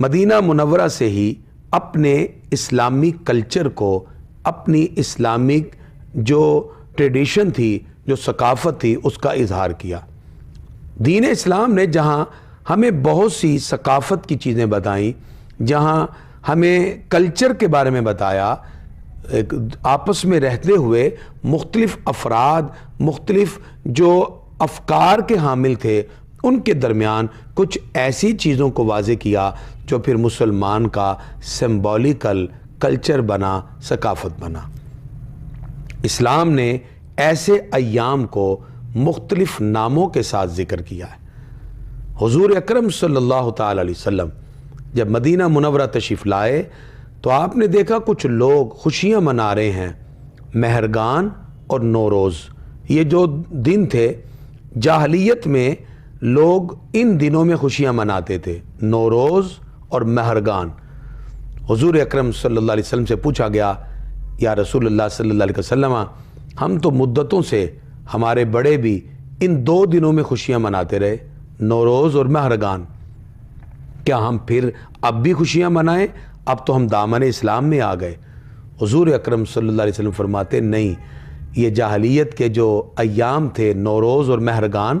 مدینہ منورہ سے ہی اپنے اسلامی کلچر کو، اپنی اسلامک جو ٹریڈیشن تھی، جو ثقافت تھی، اس کا اظہار کیا۔ دین اسلام نے جہاں ہمیں بہت سی ثقافت کی چیزیں بتائیں، جہاں ہمیں کلچر کے بارے میں بتایا، آپس میں رہتے ہوئے مختلف افراد، مختلف جو افکار کے حامل تھے، ان کے درمیان کچھ ایسی چیزوں کو واضح کیا جو پھر مسلمان کا سمبولیکل کلچر بنا، ثقافت بنا۔ اسلام نے ایسے ایام کو مختلف ناموں کے ساتھ ذکر کیا ہے۔ حضور اکرم صلی اللہ تعالی علیہ وسلم جب مدینہ منورہ تشریف لائے تو آپ نے دیکھا کچھ لوگ خوشیاں منا رہے ہیں۔ مہرگان اور نوروز، یہ جو دن تھے، جاہلیت میں لوگ ان دنوں میں خوشیاں مناتے تھے، نوروز اور مہرگان۔ حضور اکرم صلی اللہ علیہ وسلم سے پوچھا گیا، یا رسول اللہ صلی اللہ علیہ وسلم، ہم تو مدتوں سے، ہمارے بڑے بھی ان دو دنوں میں خوشیاں مناتے رہے، نوروز اور مہرگان، کیا ہم پھر اب بھی خوشیاں منائیں؟ اب تو ہم دامن اسلام میں آ گئے۔ حضور اکرم صلی اللہ علیہ وسلم فرماتے، نہیں، یہ جاہلیت کے جو ایام تھے، نوروز اور مہرگان،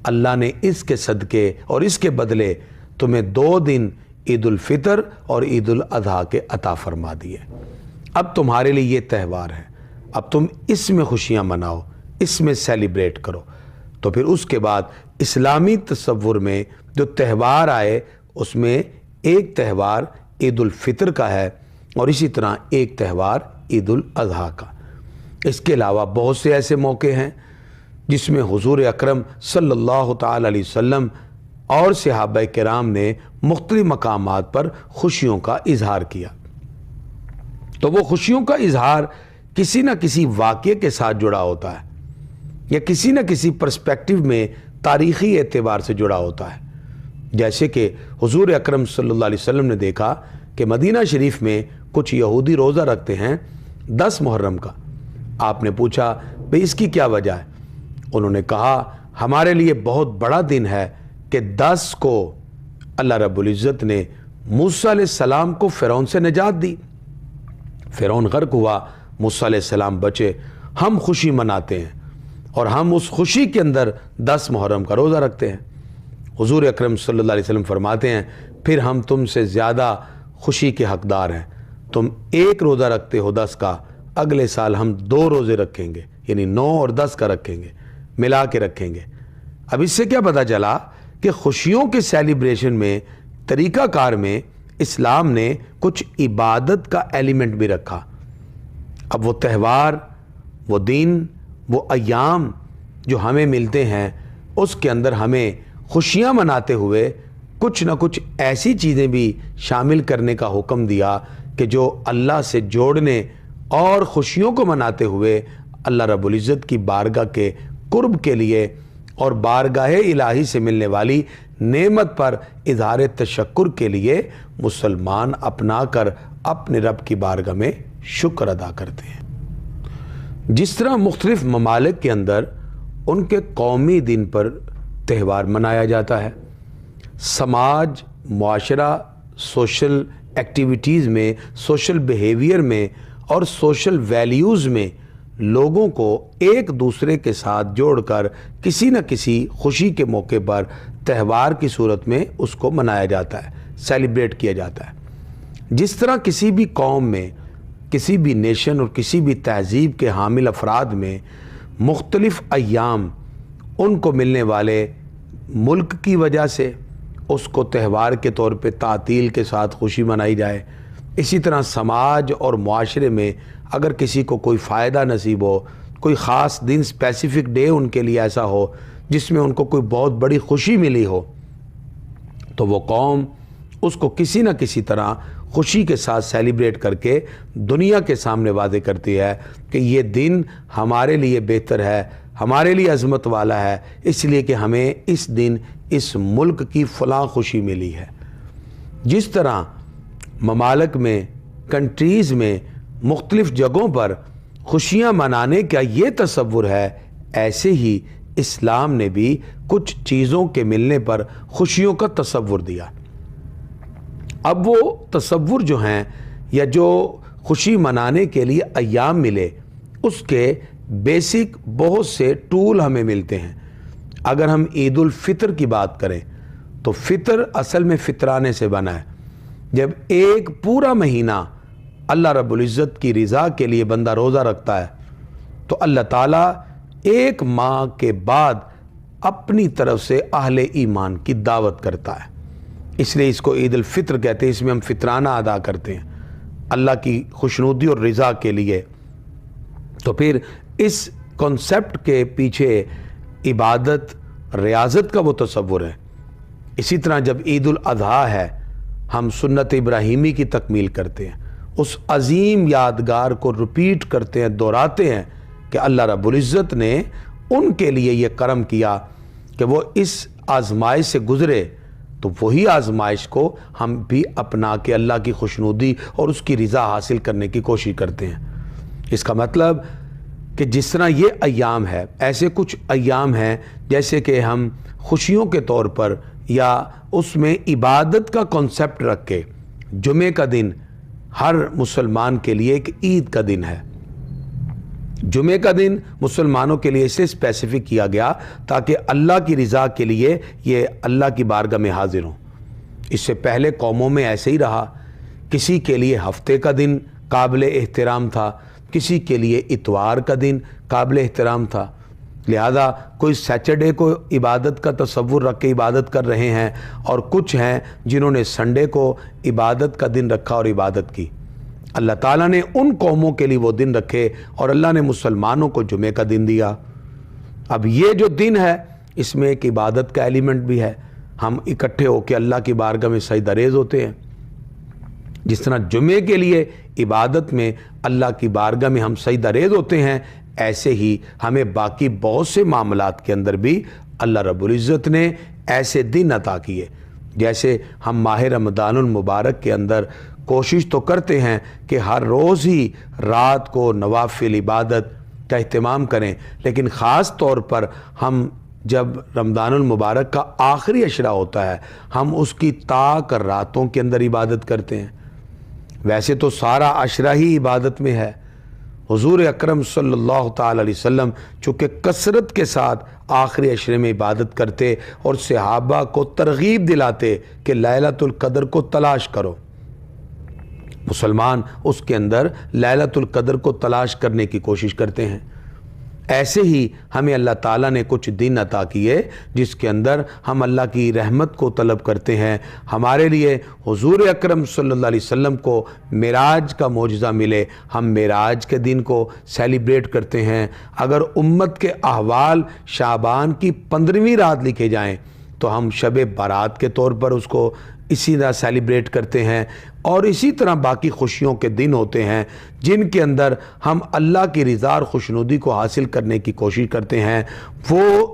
اللہ نے اس کے صدقے اور اس کے بدلے تمہیں 2 دن عید الفطر اور عید الاضحیٰ کے عطا فرما دیے۔ اب تمہارے لیے یہ تہوار ہے، اب تم اس میں خوشیاں مناؤ، اس میں سیلیبریٹ کرو۔ تو پھر اس کے بعد اسلامی تصور میں جو تہوار آئے، اس میں ایک تہوار عید الفطر کا ہے اور اسی طرح ایک تہوار عید الاضحیٰ کا۔ اس کے علاوہ بہت سے ایسے موقع ہیں جس میں حضور اکرم صلی اللہ تعالی علیہ وسلم اور صحابہ کرام نے مختلف مقامات پر خوشیوں کا اظہار کیا۔ تو وہ خوشیوں کا اظہار کسی نہ کسی واقعے کے ساتھ جڑا ہوتا ہے، یا کسی نہ کسی پرسپیکٹو میں تاریخی اعتبار سے جڑا ہوتا ہے۔ جیسے کہ حضور اکرم صلی اللہ علیہ وسلم نے دیکھا کہ مدینہ شریف میں کچھ یہودی روزہ رکھتے ہیں 10 محرم کا۔ آپ نے پوچھا، بھئی اس کی کیا وجہ ہے؟ انہوں نے کہا، ہمارے لیے بہت بڑا دن ہے کہ 10 کو اللہ رب العزت نے موسیٰ علیہ السلام کو فرعون سے نجات دی، فرعون غرق ہوا، موسیٰ علیہ السلام بچے، ہم خوشی مناتے ہیں اور ہم اس خوشی کے اندر 10 محرم کا روزہ رکھتے ہیں۔ حضور اکرم صلی اللہ علیہ وسلم فرماتے ہیں، پھر ہم تم سے زیادہ خوشی کے حقدار ہیں، تم 1 روزہ رکھتے ہو 10 کا، اگلے سال ہم 2 روزے رکھیں گے، یعنی 9 اور 10 کا رکھیں گے، ملا کے رکھیں گے۔ اب اس سے کیا پتہ چلا کہ خوشیوں کے سیلیبریشن میں، طریقہ کار میں اسلام نے کچھ عبادت کا ایلیمنٹ بھی رکھا۔ اب وہ تہوار، وہ دن، وہ ایام جو ہمیں ملتے ہیں، اس کے اندر ہمیں خوشیاں مناتے ہوئے کچھ نہ کچھ ایسی چیزیں بھی شامل کرنے کا حکم دیا کہ جو اللہ سے جوڑنے اور خوشیوں کو مناتے ہوئے اللہ رب العزت کی بارگاہ کے قرب کے لیے اور بارگاہ الہی سے ملنے والی نعمت پر اظہار تشکر کے لیے مسلمان اپنا کر اپنے رب کی بارگاہ میں شکر ادا کرتے ہیں۔ جس طرح مختلف ممالک کے اندر ان کے قومی دن پر تہوار منایا جاتا ہے، سماج، معاشرہ، سوشل ایکٹیویٹیز میں، سوشل بیہیویئر میں اور سوشل ویلیوز میں لوگوں کو ایک دوسرے کے ساتھ جوڑ کر کسی نہ کسی خوشی کے موقع پر تہوار کی صورت میں اس کو منایا جاتا ہے، سیلیبریٹ کیا جاتا ہے۔ جس طرح کسی بھی قوم میں، کسی بھی نیشن اور کسی بھی تہذیب کے حامل افراد میں مختلف ایام ان کو ملنے والے ملک کی وجہ سے اس کو تہوار کے طور پہ تعطیل کے ساتھ خوشی منائی جائے، اسی طرح سماج اور معاشرے میں اگر کسی کو کوئی فائدہ نصیب ہو، کوئی خاص دن، اسپیسیفک ڈے ان کے لیے ایسا ہو جس میں ان کو کوئی بہت بڑی خوشی ملی ہو، تو وہ قوم اس کو کسی نہ کسی طرح خوشی کے ساتھ سیلیبریٹ کر کے دنیا کے سامنے واضح کرتی ہے کہ یہ دن ہمارے لیے بہتر ہے، ہمارے لیے عظمت والا ہے، اس لیے کہ ہمیں اس دن اس ملک کی فلاں خوشی ملی ہے۔ جس طرح ممالک میں، کنٹریز میں، مختلف جگہوں پر خوشیاں منانے کا یہ تصور ہے، ایسے ہی اسلام نے بھی کچھ چیزوں کے ملنے پر خوشیوں کا تصور دیا۔ اب وہ تصور جو ہیں یا جو خوشی منانے کے لیے ایام ملے، اس کے بیسک بہت سے ٹول ہمیں ملتے ہیں۔ اگر ہم عید الفطر کی بات کریں تو فطر اصل میں فطرانے سے بنا ہے۔ جب ایک پورا مہینہ اللہ رب العزت کی رضا کے لیے بندہ روزہ رکھتا ہے تو اللہ تعالیٰ ایک ماہ کے بعد اپنی طرف سے اہل ایمان کی دعوت کرتا ہے، اس لیے اس کو عید الفطر کہتے ہیں۔ اس میں ہم فطرانہ ادا کرتے ہیں اللہ کی خوشنودی اور رضا کے لیے۔ تو پھر اس کنسپٹ کے پیچھے عبادت ریاضت کا وہ تصور ہے۔ اسی طرح جب عید الاضحیٰ ہے، ہم سنت ابراہیمی کی تکمیل کرتے ہیں، اس عظیم یادگار کو ریپیٹ کرتے ہیں، دہراتے ہیں کہ اللہ رب العزت نے ان کے لیے یہ کرم کیا کہ وہ اس آزمائش سے گزرے، تو وہی آزمائش کو ہم بھی اپنا کے اللہ کی خوشنودی اور اس کی رضا حاصل کرنے کی کوشش کرتے ہیں۔ اس کا مطلب کہ جس طرح یہ ایام ہے، ایسے کچھ ایام ہیں جیسے کہ ہم خوشیوں کے طور پر یا اس میں عبادت کا کنسپٹ رکھ کے، جمعے کا دن ہر مسلمان کے لیے ایک عید کا دن ہے۔ جمعے کا دن مسلمانوں کے لیے اسے اسپیسیفک کیا گیا تاکہ اللہ کی رضا کے لیے یہ اللہ کی بارگاہ میں حاضر ہوں۔ اس سے پہلے قوموں میں ایسے ہی رہا، کسی کے لیے ہفتے کا دن قابل احترام تھا، کسی کے لیے اتوار کا دن قابل احترام تھا، لہذا کوئی سیٹرڈے کو عبادت کا تصور رکھ کے عبادت کر رہے ہیں، اور کچھ ہیں جنہوں نے سنڈے کو عبادت کا دن رکھا اور عبادت کی۔ اللہ تعالیٰ نے ان قوموں کے لیے وہ دن رکھے اور اللہ نے مسلمانوں کو جمعے کا دن دیا۔ اب یہ جو دن ہے اس میں ایک عبادت کا ایلیمنٹ بھی ہے، ہم اکٹھے ہو کے اللہ کی بارگاہ میں سجدہ ریز ہوتے ہیں۔ جس طرح جمعے کے لیے عبادت میں اللہ کی بارگاہ میں ہم سجدہ ریز ہوتے ہیں، ایسے ہی ہمیں باقی بہت سے معاملات کے اندر بھی اللہ رب العزت نے ایسے دن عطا کیے۔ جیسے ہم ماہ رمضان المبارک کے اندر کوشش تو کرتے ہیں کہ ہر روز ہی رات کو نوافل عبادت کا اہتمام کریں، لیکن خاص طور پر ہم جب رمضان المبارک کا آخری عشرہ ہوتا ہے ہم اس کی تاک راتوں کے اندر عبادت کرتے ہیں۔ ویسے تو سارا عشرہ ہی عبادت میں ہے۔ حضور اکرم صلی اللہ تعالی علیہ وسلم چونکہ کثرت کے ساتھ آخری عشرے میں عبادت کرتے اور صحابہ کو ترغیب دلاتے کہ لیلۃ القدر کو تلاش کرو، مسلمان اس کے اندر لیلۃ القدر کو تلاش کرنے کی کوشش کرتے ہیں۔ ایسے ہی ہمیں اللہ تعالیٰ نے کچھ دن عطا کیے جس کے اندر ہم اللہ کی رحمت کو طلب کرتے ہیں۔ ہمارے لیے حضور اکرم صلی اللہ علیہ وسلم کو معراج کا معجزہ ملے، ہم معراج کے دن کو سیلیبریٹ کرتے ہیں۔ اگر امت کے احوال شعبان کی 15ویں رات لکھے جائیں تو ہم شب برات کے طور پر اس کو اسی طرح سیلیبریٹ کرتے ہیں، اور اسی طرح باقی خوشیوں کے دن ہوتے ہیں جن کے اندر ہم اللہ کی رضا اور خوشنودی کو حاصل کرنے کی کوشش کرتے ہیں۔ وہ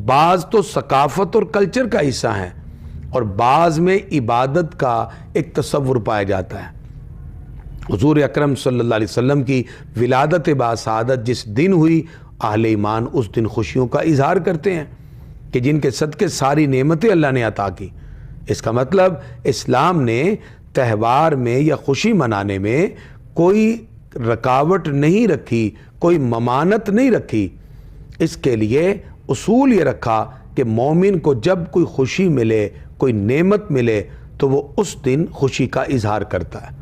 بعض تو ثقافت اور کلچر کا حصہ ہیں اور بعض میں عبادت کا ایک تصور پایا جاتا ہے۔ حضور اکرم صلی اللہ علیہ وسلم کی ولادت باسعادت جس دن ہوئی، اہل ایمان اس دن خوشیوں کا اظہار کرتے ہیں کہ جن کے صدقے ساری نعمتیں اللہ نے عطا کی۔ اس کا مطلب اسلام نے تہوار میں یا خوشی منانے میں کوئی رکاوٹ نہیں رکھی، کوئی ممانت نہیں رکھی۔ اس کے لیے اصول یہ رکھا کہ مومن کو جب کوئی خوشی ملے، کوئی نعمت ملے تو وہ اس دن خوشی کا اظہار کرتا ہے۔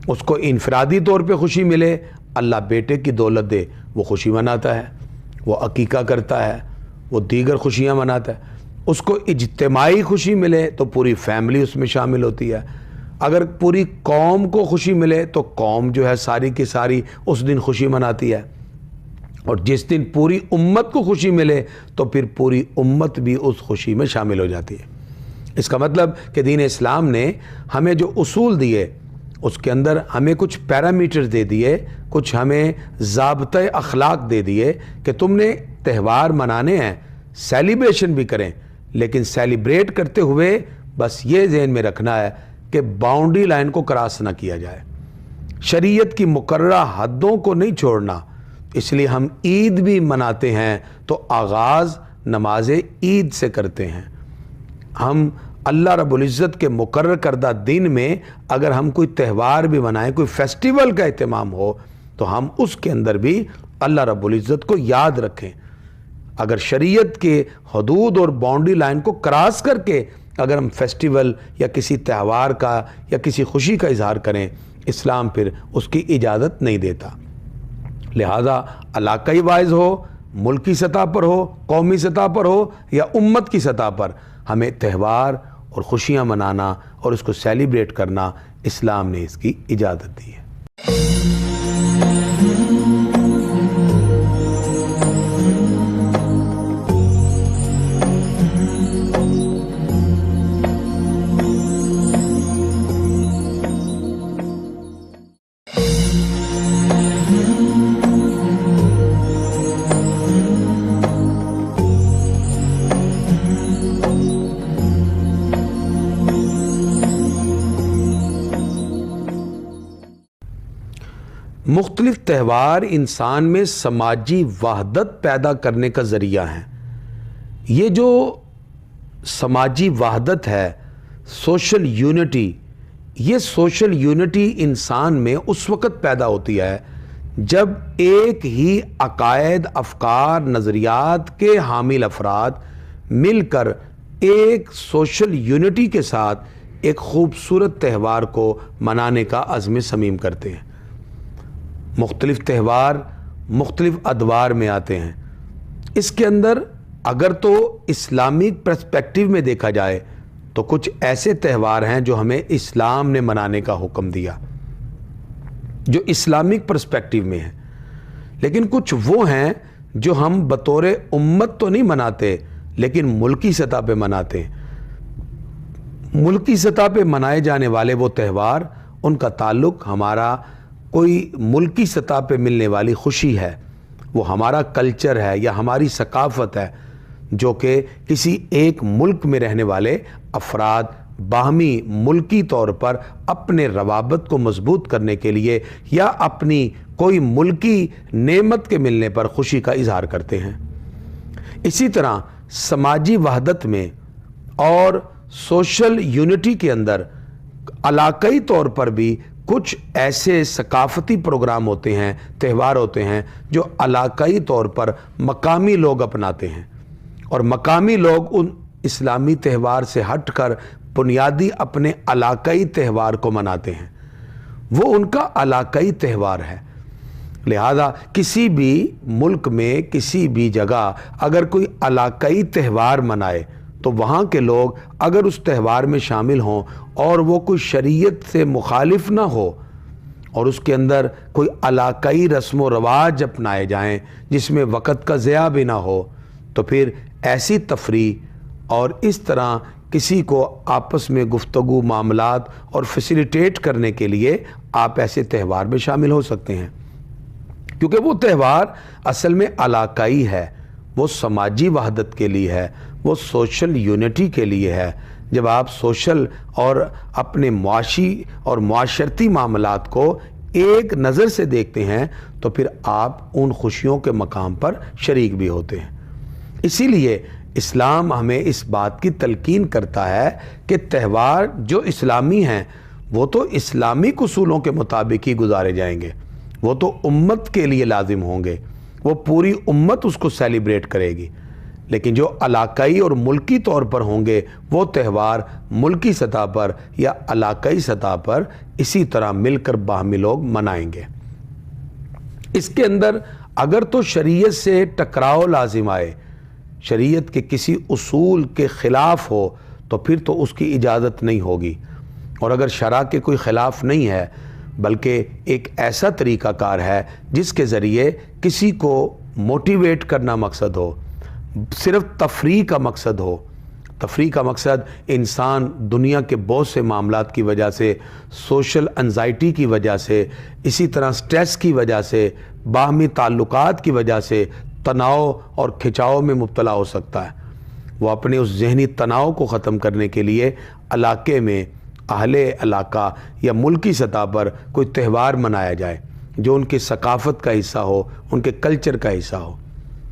اس کو انفرادی طور پہ خوشی ملے، اللہ بیٹے کی دولت دے، وہ خوشی مناتا ہے، وہ عقیقہ کرتا ہے، وہ دیگر خوشیاں مناتا ہے۔ اس کو اجتماعی خوشی ملے تو پوری فیملی اس میں شامل ہوتی ہے۔ اگر پوری قوم کو خوشی ملے تو قوم جو ہے ساری کی ساری اس دن خوشی مناتی ہے، اور جس دن پوری امت کو خوشی ملے تو پھر پوری امت بھی اس خوشی میں شامل ہو جاتی ہے۔ اس کا مطلب کہ دین اسلام نے ہمیں جو اصول دیے اس کے اندر ہمیں کچھ پیرامیٹر دے دیے، کچھ ہمیں ضابطۂ اخلاق دے دیے کہ تم نے تہوار منانے ہیں، سیلیبریشن بھی کریں، لیکن سیلیبریٹ کرتے ہوئے بس یہ ذہن میں رکھنا ہے کہ باؤنڈری لائن کو کراس نہ کیا جائے، شریعت کی مقررہ حدوں کو نہیں چھوڑنا۔ اس لیے ہم عید بھی مناتے ہیں تو آغاز نماز عید سے کرتے ہیں۔ ہم اللہ رب العزت کے مقرر کردہ دن میں اگر ہم کوئی تہوار بھی منائیں، کوئی فیسٹیول کا اہتمام ہو، تو ہم اس کے اندر بھی اللہ رب العزت کو یاد رکھیں۔ اگر شریعت کے حدود اور باؤنڈری لائن کو کراس کر کے اگر ہم فیسٹیول یا کسی تہوار کا یا کسی خوشی کا اظہار کریں، اسلام پھر اس کی اجازت نہیں دیتا۔ لہذا علاقائی وائز ہو، ملکی سطح پر ہو، قومی سطح پر ہو یا امت کی سطح پر، ہمیں تہوار اور خوشیاں منانا اور اس کو سیلیبریٹ کرنا اسلام نے اس کی اجازت دی ہے۔ مختلف تہوار انسان میں سماجی وحدت پیدا کرنے کا ذریعہ ہیں۔ یہ جو سماجی وحدت ہے، سوشل یونٹی، یہ سوشل یونٹی انسان میں اس وقت پیدا ہوتی ہے جب ایک ہی عقائد، افکار، نظریات کے حامل افراد مل کر ایک سوشل یونٹی کے ساتھ ایک خوبصورت تہوار کو منانے کا عزم صمیم کرتے ہیں۔ مختلف تہوار مختلف ادوار میں آتے ہیں۔ اس کے اندر اگر تو اسلامک پرسپیکٹیو میں دیکھا جائے تو کچھ ایسے تہوار ہیں جو ہمیں اسلام نے منانے کا حکم دیا، جو اسلامک پرسپیکٹیو میں ہیں، لیکن کچھ وہ ہیں جو ہم بطور امت تو نہیں مناتے لیکن ملکی سطح پہ مناتے ہیں۔ ملکی سطح پہ منائے جانے والے وہ تہوار، ان کا تعلق ہمارا کوئی ملکی سطح پہ ملنے والی خوشی ہے، وہ ہمارا کلچر ہے یا ہماری ثقافت ہے، جو کہ کسی ایک ملک میں رہنے والے افراد باہمی ملکی طور پر اپنے روابط کو مضبوط کرنے کے لیے یا اپنی کوئی ملکی نعمت کے ملنے پر خوشی کا اظہار کرتے ہیں۔ اسی طرح سماجی وحدت میں اور سوشل یونٹی کے اندر علاقائی طور پر بھی کچھ ایسے ثقافتی پروگرام ہوتے ہیں، تہوار ہوتے ہیں جو علاقائی طور پر مقامی لوگ اپناتے ہیں، اور مقامی لوگ ان اسلامی تہوار سے ہٹ کر بنیادی اپنے علاقائی تہوار کو مناتے ہیں۔ وہ ان کا علاقائی تہوار ہے۔ لہذا کسی بھی ملک میں کسی بھی جگہ اگر کوئی علاقائی تہوار منائے تو وہاں کے لوگ اگر اس تہوار میں شامل ہوں اور وہ کوئی شریعت سے مخالف نہ ہو اور اس کے اندر کوئی علاقائی رسم و رواج اپنائے جائیں جس میں وقت کا ضیاع بھی نہ ہو، تو پھر ایسی تفریح اور اس طرح کسی کو آپس میں گفتگو، معاملات اور فیسیلیٹیٹ کرنے کے لیے آپ ایسے تہوار میں شامل ہو سکتے ہیں، کیونکہ وہ تہوار اصل میں علاقائی ہے، وہ سماجی وحدت کے لیے ہے، وہ سوشل یونٹی کے لیے ہے۔ جب آپ سوشل اور اپنے معاشی اور معاشرتی معاملات کو ایک نظر سے دیکھتے ہیں تو پھر آپ ان خوشیوں کے مقام پر شریک بھی ہوتے ہیں۔ اسی لیے اسلام ہمیں اس بات کی تلقین کرتا ہے کہ تہوار جو اسلامی ہیں وہ تو اسلامی اصولوں کے مطابق ہی گزارے جائیں گے، وہ تو امت کے لیے لازم ہوں گے، وہ پوری امت اس کو سیلیبریٹ کرے گی، لیکن جو علاقائی اور ملکی طور پر ہوں گے وہ تہوار ملکی سطح پر یا علاقائی سطح پر اسی طرح مل کر باہمی لوگ منائیں گے۔ اس کے اندر اگر تو شریعت سے ٹکراؤ لازم آئے، شریعت کے کسی اصول کے خلاف ہو تو پھر تو اس کی اجازت نہیں ہوگی، اور اگر شرع کے کوئی خلاف نہیں ہے بلکہ ایک ایسا طریقہ کار ہے جس کے ذریعے کسی کو موٹیویٹ کرنا مقصد ہو، صرف تفریح کا مقصد ہو، تفریح کا مقصد انسان دنیا کے بہت سے معاملات کی وجہ سے، سوشل انزائٹی کی وجہ سے، اسی طرح سٹریس کی وجہ سے، باہمی تعلقات کی وجہ سے تناؤ اور کھچاؤ میں مبتلا ہو سکتا ہے۔ وہ اپنے اس ذہنی تناؤ کو ختم کرنے کے لیے علاقے میں اہل علاقہ یا ملکی سطح پر کوئی تہوار منایا جائے جو ان کی ثقافت کا حصہ ہو، ان کے کلچر کا حصہ ہو۔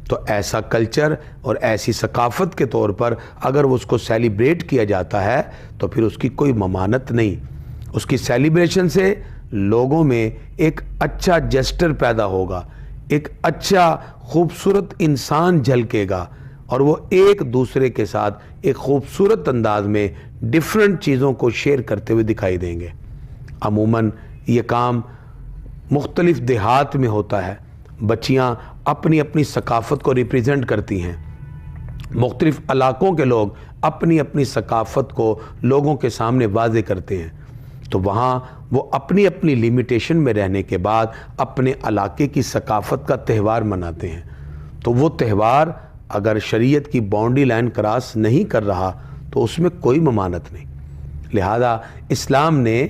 تو ایسا کلچر اور ایسی ثقافت کے طور پر اگر اس کو سیلیبریٹ کیا جاتا ہے تو پھر اس کی کوئی ممانت نہیں. اس کی سیلیبریشن سے لوگوں میں ایک اچھا جسٹر پیدا ہوگا, ایک اچھا خوبصورت انسان جھلکے گا, اور وہ ایک دوسرے کے ساتھ ایک خوبصورت انداز میں ڈیفرنٹ چیزوں کو شیئر کرتے ہوئے دکھائی دیں گے. عموماً یہ کام مختلف دیہات میں ہوتا ہے. بچیاں اپنی اپنی ثقافت کو ریپریزنٹ کرتی ہیں. مختلف علاقوں کے لوگ اپنی اپنی ثقافت کو لوگوں کے سامنے واضح کرتے ہیں. تو وہاں وہ اپنی اپنی لیمیٹیشن میں رہنے کے بعد اپنے علاقے کی ثقافت کا تہوار مناتے ہیں. تو وہ تہوار اگر شریعت کی باؤنڈری لائن کراس نہیں کر رہا تو اس میں کوئی ممانت نہیں. لہذا اسلام نے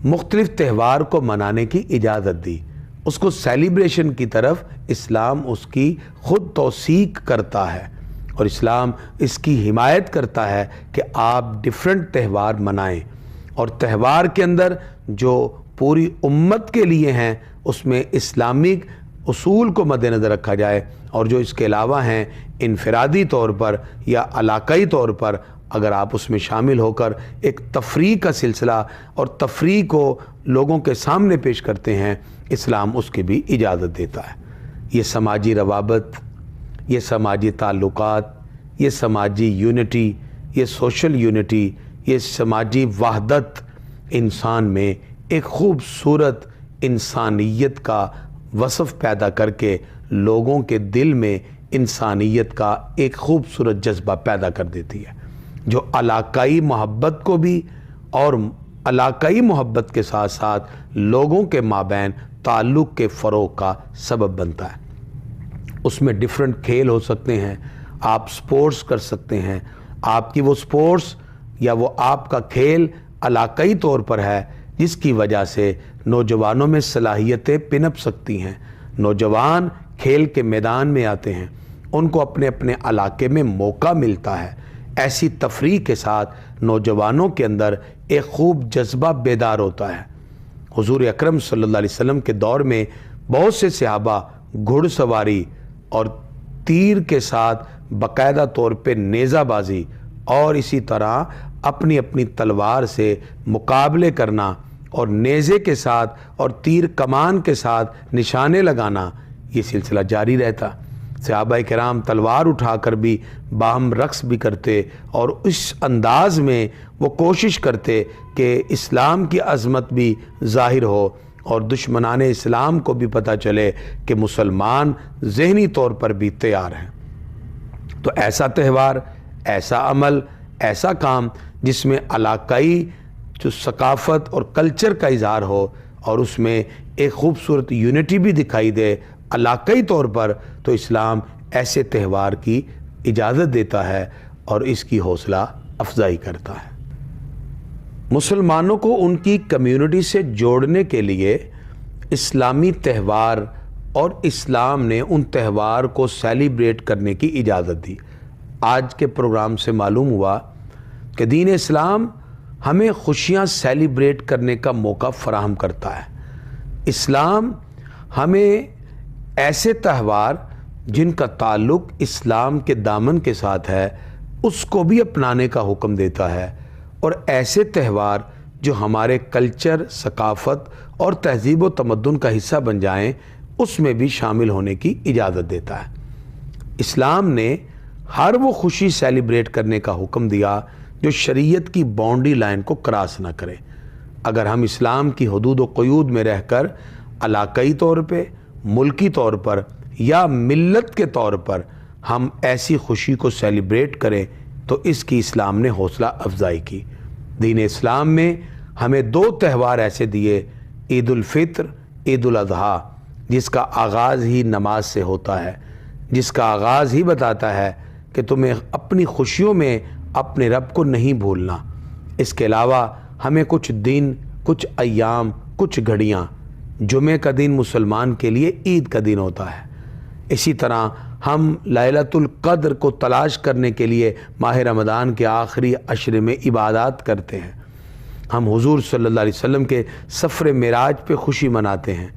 مختلف تہوار کو منانے کی اجازت دی. اس کو سیلیبریشن کی طرف اسلام اس کی خود توثیق کرتا ہے, اور اسلام اس کی حمایت کرتا ہے کہ آپ ڈیفرنٹ تہوار منائیں, اور تہوار کے اندر جو پوری امت کے لیے ہیں اس میں اسلامک اصول کو مد نظر رکھا جائے, اور جو اس کے علاوہ ہیں انفرادی طور پر یا علاقائی طور پر اگر آپ اس میں شامل ہو کر ایک تفریح کا سلسلہ اور تفریح کو لوگوں کے سامنے پیش کرتے ہیں, اسلام اس کی بھی اجازت دیتا ہے. یہ سماجی روابط, یہ سماجی تعلقات, یہ سماجی یونٹی, یہ سوشل یونٹی, یہ سماجی وحدت انسان میں ایک خوبصورت انسانیت کا وصف پیدا کر کے لوگوں کے دل میں انسانیت کا ایک خوبصورت جذبہ پیدا کر دیتی ہے, جو علاقائی محبت کو بھی اور علاقائی محبت کے ساتھ ساتھ لوگوں کے مابین تعلق کے فروغ کا سبب بنتا ہے. اس میں ڈیفرنٹ کھیل ہو سکتے ہیں, آپ سپورٹس کر سکتے ہیں, آپ کی وہ سپورٹس یا وہ آپ کا کھیل علاقائی طور پر ہے جس کی وجہ سے نوجوانوں میں صلاحیتیں پنپ سکتی ہیں. نوجوان کھیل کے میدان میں آتے ہیں, ان کو اپنے اپنے علاقے میں موقع ملتا ہے. ایسی تفریح کے ساتھ نوجوانوں کے اندر ایک خوب جذبہ بیدار ہوتا ہے. حضور اکرم صلی اللہ علیہ وسلم کے دور میں بہت سے صحابہ گھڑ سواری اور تیر کے ساتھ باقاعدہ طور پہ نیزہ بازی اور اسی طرح اپنی اپنی تلوار سے مقابلے کرنا اور نیزے کے ساتھ اور تیر کمان کے ساتھ نشانے لگانا, یہ سلسلہ جاری رہتا. صحابہ کرام تلوار اٹھا کر بھی باہم رقص بھی کرتے, اور اس انداز میں وہ کوشش کرتے کہ اسلام کی عظمت بھی ظاہر ہو اور دشمنان اسلام کو بھی پتہ چلے کہ مسلمان ذہنی طور پر بھی تیار ہیں. تو ایسا تہوار, ایسا عمل, ایسا کام جس میں علاقائی جو ثقافت اور کلچر کا اظہار ہو اور اس میں ایک خوبصورت یونٹی بھی دکھائی دے علاقائی طور پر, تو اسلام ایسے تہوار کی اجازت دیتا ہے اور اس کی حوصلہ افزائی کرتا ہے. مسلمانوں کو ان کی کمیونٹی سے جوڑنے کے لیے اسلامی تہوار اور اسلام نے ان تہوار کو سیلیبریٹ کرنے کی اجازت دی. آج کے پروگرام سے معلوم ہوا کہ دین اسلام ہمیں خوشیاں سیلیبریٹ کرنے کا موقع فراہم کرتا ہے. اسلام ہمیں ایسے تہوار جن کا تعلق اسلام کے دامن کے ساتھ ہے اس کو بھی اپنانے کا حکم دیتا ہے, اور ایسے تہوار جو ہمارے کلچر, ثقافت اور تہذیب و تمدن کا حصہ بن جائیں اس میں بھی شامل ہونے کی اجازت دیتا ہے. اسلام نے ہر وہ خوشی سیلیبریٹ کرنے کا حکم دیا جو شریعت کی باؤنڈری لائن کو کراس نہ کرے. اگر ہم اسلام کی حدود و قیود میں رہ کر علاقائی طور پہ, ملکی طور پر یا ملت کے طور پر ہم ایسی خوشی کو سیلیبریٹ کریں تو اس کی اسلام نے حوصلہ افزائی کی. دین اسلام میں ہمیں 2 تہوار ایسے دیے, عید الفطر, عید الاضحیٰ, جس کا آغاز ہی نماز سے ہوتا ہے, جس کا آغاز ہی بتاتا ہے کہ تمہیں اپنی خوشیوں میں اپنے رب کو نہیں بھولنا. اس کے علاوہ ہمیں کچھ دن, کچھ ایام, کچھ گھڑیاں, جمعہ کا دن مسلمان کے لیے عید کا دن ہوتا ہے. اسی طرح ہم لیلۃ القدر کو تلاش کرنے کے لیے ماہ رمضان کے آخری عشرے میں عبادات کرتے ہیں. ہم حضور صلی اللہ علیہ وسلم کے سفر معراج پہ خوشی مناتے ہیں.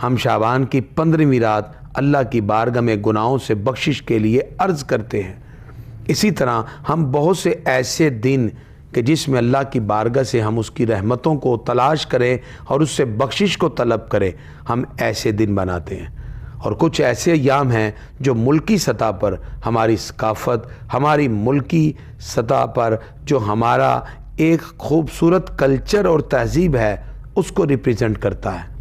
ہم شعبان کی 15ویں رات اللہ کی بارگاہ میں گناہوں سے بخشش کے لیے عرض کرتے ہیں۔ اسی طرح ہم بہت سے ایسے دن کہ جس میں اللہ کی بارگاہ سے ہم اس کی رحمتوں کو تلاش کریں اور اس سے بخشش کو طلب کریں، ہم ایسے دن بناتے ہیں۔ اور کچھ ایسے ایام ہیں جو ملکی سطح پر ہماری ثقافت، ہماری ملکی سطح پر جو ہمارا ایک خوبصورت کلچر اور تہذیب ہے اس کو ریپریزنٹ کرتا ہے۔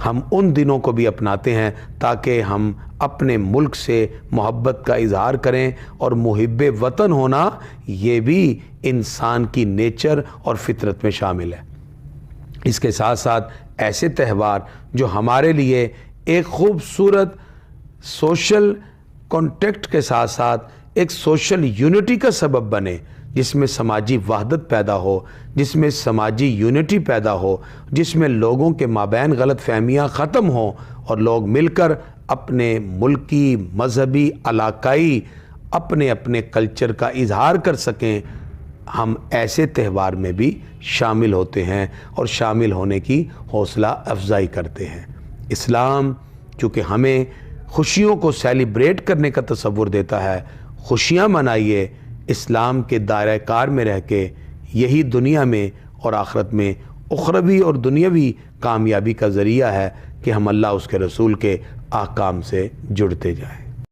ہم ان دنوں کو بھی اپناتے ہیں تاکہ ہم اپنے ملک سے محبت کا اظہار کریں، اور محب وطن ہونا یہ بھی انسان کی نیچر اور فطرت میں شامل ہے۔ اس کے ساتھ ساتھ ایسے تہوار جو ہمارے لیے ایک خوبصورت سوشل کانٹیکٹ کے ساتھ ساتھ ایک سوشل یونٹی کا سبب بنے، جس میں سماجی وحدت پیدا ہو، جس میں سماجی یونٹی پیدا ہو، جس میں لوگوں کے مابین غلط فہمیاں ختم ہوں اور لوگ مل کر اپنے ملکی، مذہبی، علاقائی اپنے اپنے کلچر کا اظہار کر سکیں، ہم ایسے تہوار میں بھی شامل ہوتے ہیں اور شامل ہونے کی حوصلہ افزائی کرتے ہیں۔ اسلام چونکہ ہمیں خوشیوں کو سیلیبریٹ کرنے کا تصور دیتا ہے، خوشیاں منائیے، اسلام کے دائرہ کار میں رہ کے، یہی دنیا میں اور آخرت میں اخروی اور دنیاوی کامیابی کا ذریعہ ہے کہ ہم اللہ اس کے رسول کے احکام سے جڑتے جائیں۔